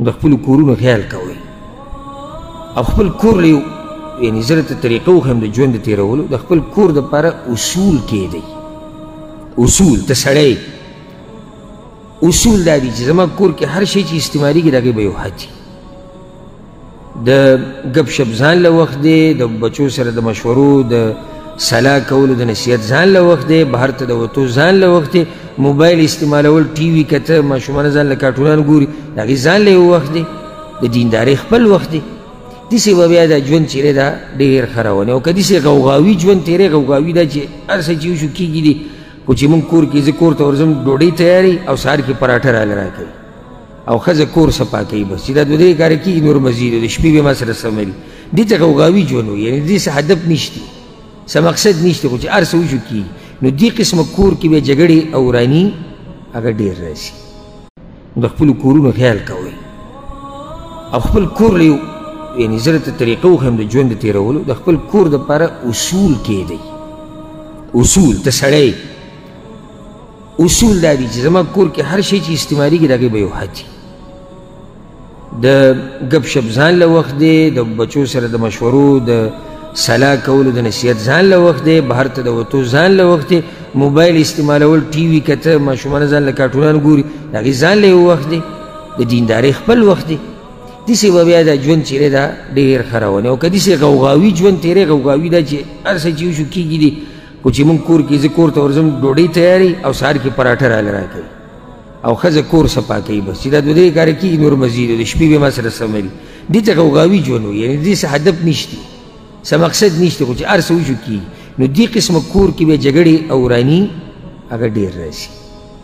د خپلو کورونو خیال کوئ او خپل کور له یعنې زه درته طریقه وښیم د ژوند د تېرولو د خپل کور دپاره اصول کېدئ اصول ته سړی اصول دا دي چې زما کور کې هر شی چې استعمالېږي د هغې به یو حد د ګپ شپ ځان له وخت دی د بچو سره د مشورو د صلاح کولو د نصیحت ځان له وخت دی بهر ته د وتو ځان له وخت دی موبایل استعمالول ټي وي کته ماشومانه ځان له کارټونان ګوري د هغې ځان له یو وخت دی د دیندارۍ خپل وخت دی داسې به بیا دا ژوند چې دی دا ډېر ښه رواني او که داسې غوغاوي ژوند تېری غوغاوي دا چې هر څه چې وشو کېږي دي خو چې مونږ کور کې زه کور ته ورځم ډوډۍ تیاري او سهار کې پراټه راله راکوي او ښځه کور صفا کوي بس چې دا دوه درې کاره کېږي نور مزید د شپې به ما سره سمري دې ته غوغاوي ژوند وي یعنې دې څه هدف نشته څه مقصد نشته خو چې هر څه وشو کېږي نو دې قسمه کور کې بیا جګړې او وراني هغه ډېر راځي د خپلو کورونو خیال کوئ او خپل کور له یعنې زه درته طریقه وښیم د ژوند د تېرولو د خپل کور دپاره اصول کېدئ اصول ته سړی اصول دا دي چې زما کور کې هر شی چې استعمالېږي د هغې به یو حد د ګپ شپ ځان له وخت دی د بچو سره د مشورو د صلاح کولو د نصیحت ځان له وخت دی بهر ته د وتو ځان له وخت دی موبایل استعمالول ټي وي کته ماشومانه ځان له کارټونان ګوري د هغې ځان له یو وخت دی د دیندارۍ خپل وخت دی داسې به بیا دا ژوند چې دی دا ډېر ښه رواني او که داسې غوغاوي ژوند تېری غوغاوي دا چې هر څه چې وشو کېږي دي خو چې مونږ کور کې زه کور ته ورځم ډوډۍ تیاري او سهار کې پراټه راله راکوي او ښځه کور صفا کوي بس چې دا دوه درې کاره کېږي نور مزید د شپې به ما سره سمري دې ته غوغاوي ژوند وي یعنې دې څه هدف نشته څه مقصد نشته خو چې هر څه وشو کېږي نو دې قسمه کور کې بیا جګړې او وراني هغه ډېر راځي